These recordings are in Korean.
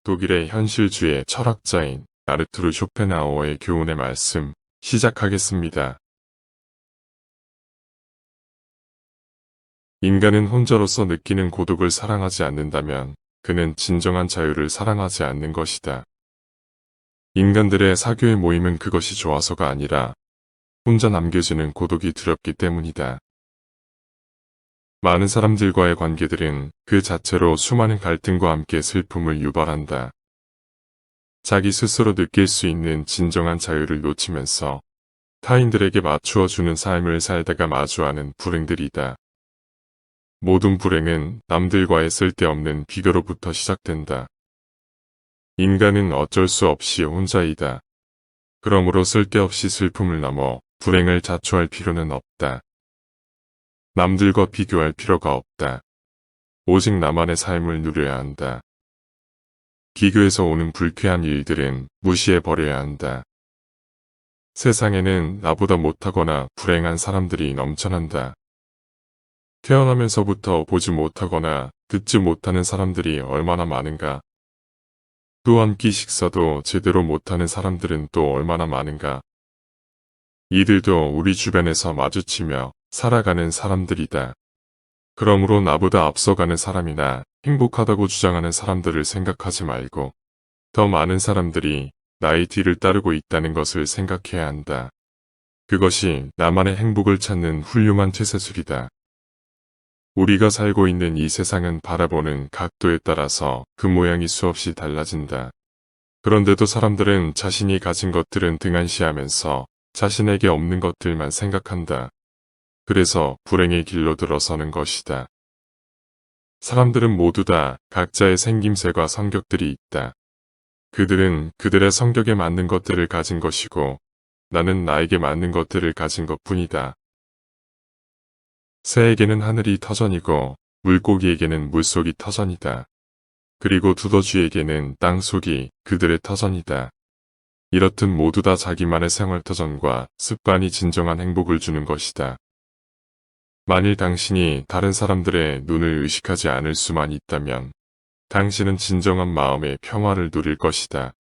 독일의 현실주의 철학자인 아르투르 쇼펜하우어의 교훈의 말씀 시작하겠습니다. 인간은 혼자로서 느끼는 고독을 사랑하지 않는다면 그는 진정한 자유를 사랑하지 않는 것이다. 인간들의 사교의 모임은 그것이 좋아서가 아니라 혼자 남겨지는 고독이 두렵기 때문이다. 많은 사람들과의 관계들은 그 자체로 수많은 갈등과 함께 슬픔을 유발한다. 자기 스스로 느낄 수 있는 진정한 자유를 놓치면서 타인들에게 맞추어 주는 삶을 살다가 마주하는 불행들이다. 모든 불행은 남들과의 쓸데없는 비교로부터 시작된다. 인간은 어쩔 수 없이 혼자이다. 그러므로 쓸데없이 슬픔을 넘어 불행을 자초할 필요는 없다. 남들과 비교할 필요가 없다. 오직 나만의 삶을 누려야 한다. 비교에서 오는 불쾌한 일들은 무시해버려야 한다. 세상에는 나보다 못하거나 불행한 사람들이 넘쳐난다. 태어나면서부터 보지 못하거나 듣지 못하는 사람들이 얼마나 많은가. 또 한 끼 식사도 제대로 못하는 사람들은 또 얼마나 많은가. 이들도 우리 주변에서 마주치며 살아가는 사람들이다. 그러므로 나보다 앞서가는 사람이나 행복하다고 주장하는 사람들을 생각하지 말고 더 많은 사람들이 나의 뒤를 따르고 있다는 것을 생각해야 한다. 그것이 나만의 행복을 찾는 훌륭한 최세술이다. 우리가 살고 있는 이 세상은 바라보는 각도에 따라서 그 모양이 수없이 달라진다. 그런데도 사람들은 자신이 가진 것들은 등한시하면서 자신에게 없는 것들만 생각한다. 그래서 불행의 길로 들어서는 것이다. 사람들은 모두 다 각자의 생김새와 성격들이 있다. 그들은 그들의 성격에 맞는 것들을 가진 것이고 나는 나에게 맞는 것들을 가진 것뿐이다. 새에게는 하늘이 터전이고 물고기에게는 물속이 터전이다. 그리고 두더지에게는 땅속이 그들의 터전이다. 이렇듯 모두 다 자기만의 생활터전과 습관이 진정한 행복을 주는 것이다. 만일 당신이 다른 사람들의 눈을 의식하지 않을 수만 있다면 당신은 진정한 마음의 평화를 누릴 것이다.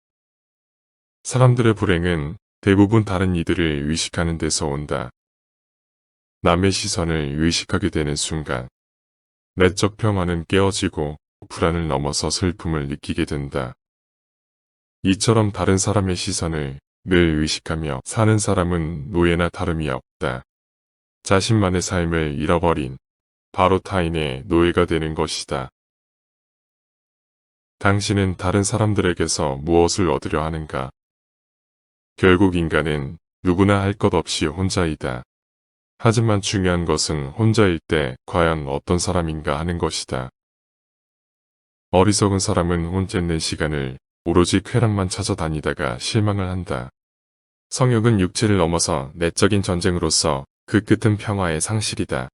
사람들의 불행은 대부분 다른 이들을 의식하는 데서 온다. 남의 시선을 의식하게 되는 순간 내적 평화는 깨어지고 불안을 넘어서 슬픔을 느끼게 된다. 이처럼 다른 사람의 시선을 늘 의식하며 사는 사람은 노예나 다름이 없다. 자신만의 삶을 잃어버린 바로 타인의 노예가 되는 것이다. 당신은 다른 사람들에게서 무엇을 얻으려 하는가? 결국 인간은 누구나 할 것 없이 혼자이다. 하지만 중요한 것은 혼자일 때 과연 어떤 사람인가 하는 것이다. 어리석은 사람은 혼자 있는 시간을 오로지 쾌락만 찾아다니다가 실망을 한다. 성욕은 육체를 넘어서 내적인 전쟁으로서 그 끝은 평화의 상실이다.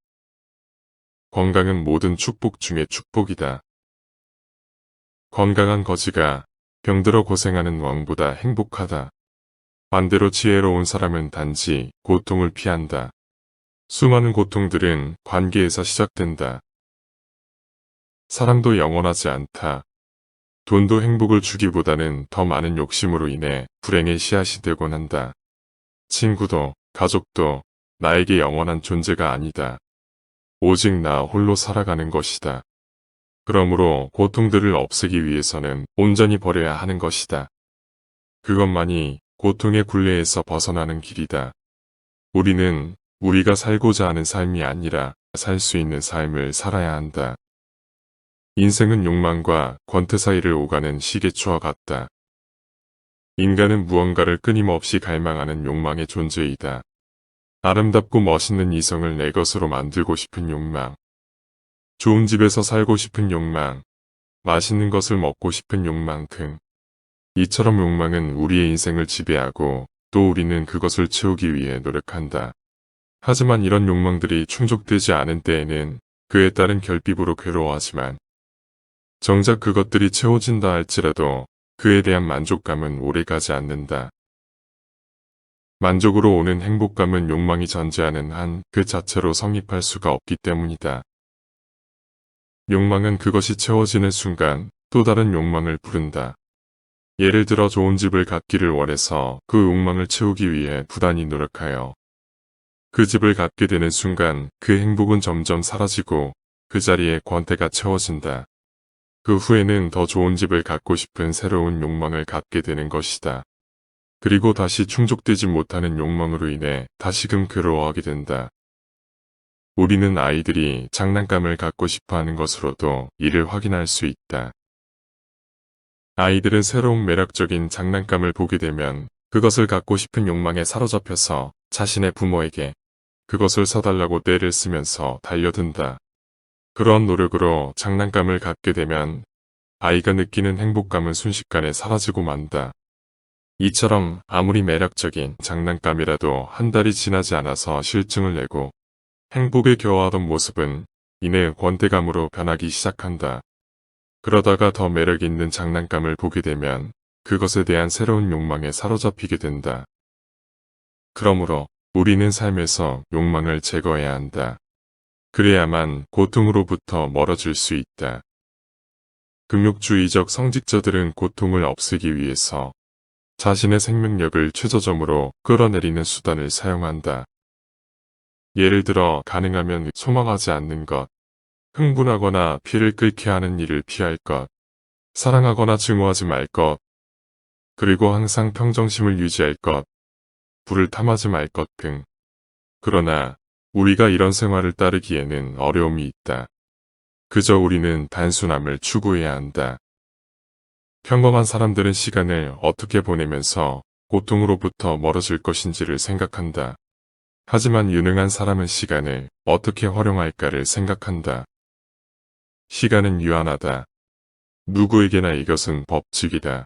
건강은 모든 축복 중의 축복이다. 건강한 거지가 병들어 고생하는 왕보다 행복하다. 반대로 지혜로운 사람은 단지 고통을 피한다. 수많은 고통들은 관계에서 시작된다. 사랑도 영원하지 않다. 돈도 행복을 주기보다는 더 많은 욕심으로 인해 불행의 씨앗이 되곤 한다. 친구도 가족도 나에게 영원한 존재가 아니다. 오직 나 홀로 살아가는 것이다. 그러므로 고통들을 없애기 위해서는 온전히 버려야 하는 것이다. 그것만이 고통의 굴레에서 벗어나는 길이다. 우리는 우리가 살고자 하는 삶이 아니라 살 수 있는 삶을 살아야 한다. 인생은 욕망과 권태 사이를 오가는 시계추와 같다. 인간은 무언가를 끊임없이 갈망하는 욕망의 존재이다. 아름답고 멋있는 이성을 내 것으로 만들고 싶은 욕망, 좋은 집에서 살고 싶은 욕망, 맛있는 것을 먹고 싶은 욕망 등 이처럼 욕망은 우리의 인생을 지배하고 또 우리는 그것을 채우기 위해 노력한다. 하지만 이런 욕망들이 충족되지 않은 때에는 그에 따른 결핍으로 괴로워하지만 정작 그것들이 채워진다 할지라도 그에 대한 만족감은 오래가지 않는다. 만족으로 오는 행복감은 욕망이 전제하는 한 그 자체로 성립할 수가 없기 때문이다. 욕망은 그것이 채워지는 순간 또 다른 욕망을 부른다. 예를 들어 좋은 집을 갖기를 원해서 그 욕망을 채우기 위해 부단히 노력하여 그 집을 갖게 되는 순간 그 행복은 점점 사라지고 그 자리에 권태가 채워진다. 그 후에는 더 좋은 집을 갖고 싶은 새로운 욕망을 갖게 되는 것이다. 그리고 다시 충족되지 못하는 욕망으로 인해 다시금 괴로워하게 된다. 우리는 아이들이 장난감을 갖고 싶어하는 것으로도 이를 확인할 수 있다. 아이들은 새로운 매력적인 장난감을 보게 되면 그것을 갖고 싶은 욕망에 사로잡혀서 자신의 부모에게 그것을 사달라고 떼를 쓰면서 달려든다. 그런 노력으로 장난감을 갖게 되면 아이가 느끼는 행복감은 순식간에 사라지고 만다. 이처럼 아무리 매력적인 장난감이라도 한 달이 지나지 않아서 실증을 내고 행복에 겨워하던 모습은 이내 권태감으로 변하기 시작한다. 그러다가 더 매력 있는 장난감을 보게 되면 그것에 대한 새로운 욕망에 사로잡히게 된다. 그러므로 우리는 삶에서 욕망을 제거해야 한다. 그래야만 고통으로부터 멀어질 수 있다. 금욕주의적 성직자들은 고통을 없애기 위해서 자신의 생명력을 최저점으로 끌어내리는 수단을 사용한다. 예를 들어 가능하면 소망하지 않는 것, 흥분하거나 피를 끓게 하는 일을 피할 것, 사랑하거나 증오하지 말 것, 그리고 항상 평정심을 유지할 것, 불을 탐하지 말 것 등. 그러나 우리가 이런 생활을 따르기에는 어려움이 있다. 그저 우리는 단순함을 추구해야 한다. 평범한 사람들은 시간을 어떻게 보내면서 고통으로부터 멀어질 것인지를 생각한다. 하지만 유능한 사람은 시간을 어떻게 활용할까를 생각한다. 시간은 유한하다. 누구에게나 이것은 법칙이다.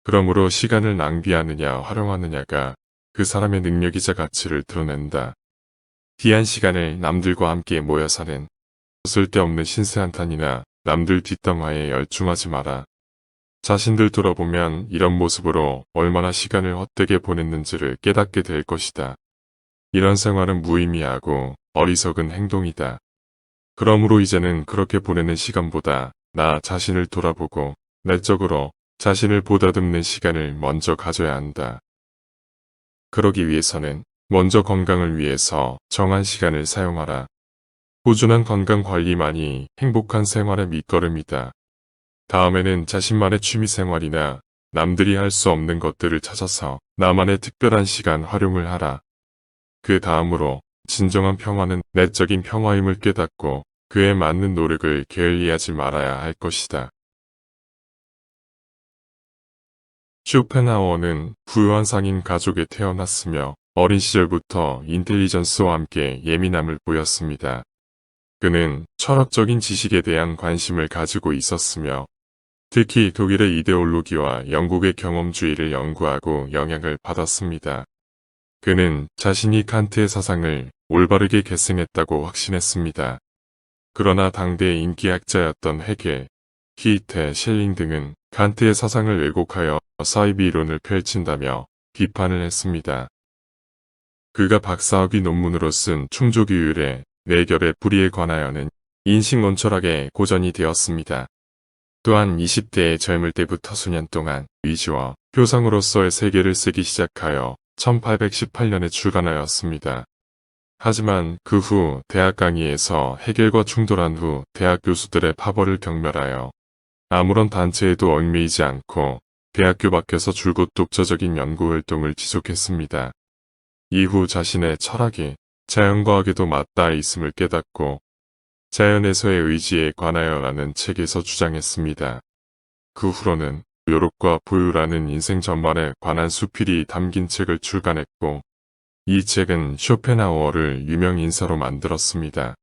그러므로 시간을 낭비하느냐 활용하느냐가 그 사람의 능력이자 가치를 드러낸다. 귀한 시간을 남들과 함께 모여 사는 쓸데없는 신세한탄이나 남들 뒷담화에 열중하지 마라. 자신들 돌아보면 이런 모습으로 얼마나 시간을 헛되게 보냈는지를 깨닫게 될 것이다. 이런 생활은 무의미하고 어리석은 행동이다. 그러므로 이제는 그렇게 보내는 시간보다 나 자신을 돌아보고 내적으로 자신을 보다듬는 시간을 먼저 가져야 한다. 그러기 위해서는 먼저 건강을 위해서 정한 시간을 사용하라. 꾸준한 건강관리만이 행복한 생활의 밑거름이다. 다음에는 자신만의 취미생활이나 남들이 할 수 없는 것들을 찾아서 나만의 특별한 시간 활용을 하라. 그 다음으로 진정한 평화는 내적인 평화임을 깨닫고 그에 맞는 노력을 게을리하지 말아야 할 것이다. 쇼펜하우어는 부유한 상인 가족에 태어났으며 어린 시절부터 인텔리전스와 함께 예민함을 보였습니다. 그는 철학적인 지식에 대한 관심을 가지고 있었으며 특히 독일의 이데올로기와 영국의 경험주의를 연구하고 영향을 받았습니다. 그는 자신이 칸트의 사상을 올바르게 계승했다고 확신했습니다. 그러나 당대의 인기학자였던 헤겔, 히테, 셸링 등은 칸트의 사상을 왜곡하여 사이비 이론을 펼친다며 비판을 했습니다. 그가 박사학위 논문으로 쓴 충족이율의 내결의 불의에 관하여는 인식론철학의 고전이 되었습니다. 또한 20대의 젊을 때부터 수년 동안 위지와 표상으로서의 세계를 쓰기 시작하여 1818년에 출간하였습니다. 하지만 그 후 대학 강의에서 헤겔과 충돌한 후 대학 교수들의 파벌을 경멸하여 아무런 단체에도 얽매이지 않고 대학교 밖에서 줄곧 독자적인 연구활동을 지속했습니다. 이후 자신의 철학이 자연과학에도 맞닿아 있음을 깨닫고 자연에서의 의지에 관하여라는 책에서 주장했습니다. 그 후로는 요rop과 부유라는 인생 전반에 관한 수필이 담긴 책을 출간했고 이 책은 쇼펜하우어를 유명 인사로 만들었습니다.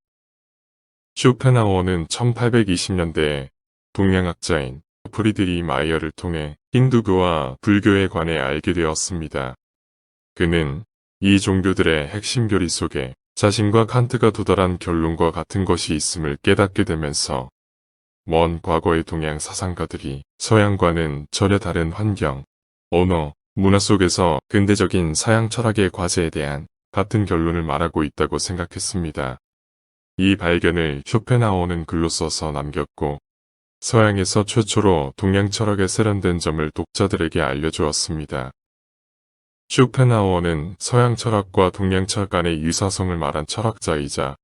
쇼펜하우어는 1820년대에 동양학자인 프리드리 마이어를 통해 힌두교와 불교에 관해 알게 되었습니다. 그는 이 종교들의 핵심 교리 속에 자신과 칸트가 도달한 결론과 같은 것이 있음을 깨닫게 되면서 먼 과거의 동양 사상가들이 서양과는 전혀 다른 환경, 언어, 문화 속에서 근대적인 서양 철학의 과제에 대한 같은 결론을 말하고 있다고 생각했습니다. 이 발견을 쇼펜하우어는 글로 써서 남겼고 서양에서 최초로 동양 철학에 세련된 점을 독자들에게 알려주었습니다. 쇼펜하우어는 서양 철학과 동양 철학 간의 유사성을 말한 철학자이자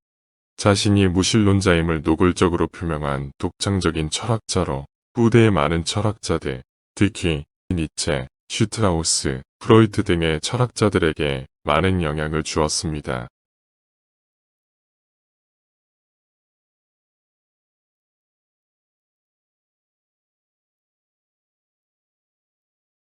자신이 무신론자임을 노골적으로 표명한 독창적인 철학자로 후대의 많은 철학자들, 특히 니체, 슈트라우스, 프로이트 등의 철학자들에게 많은 영향을 주었습니다.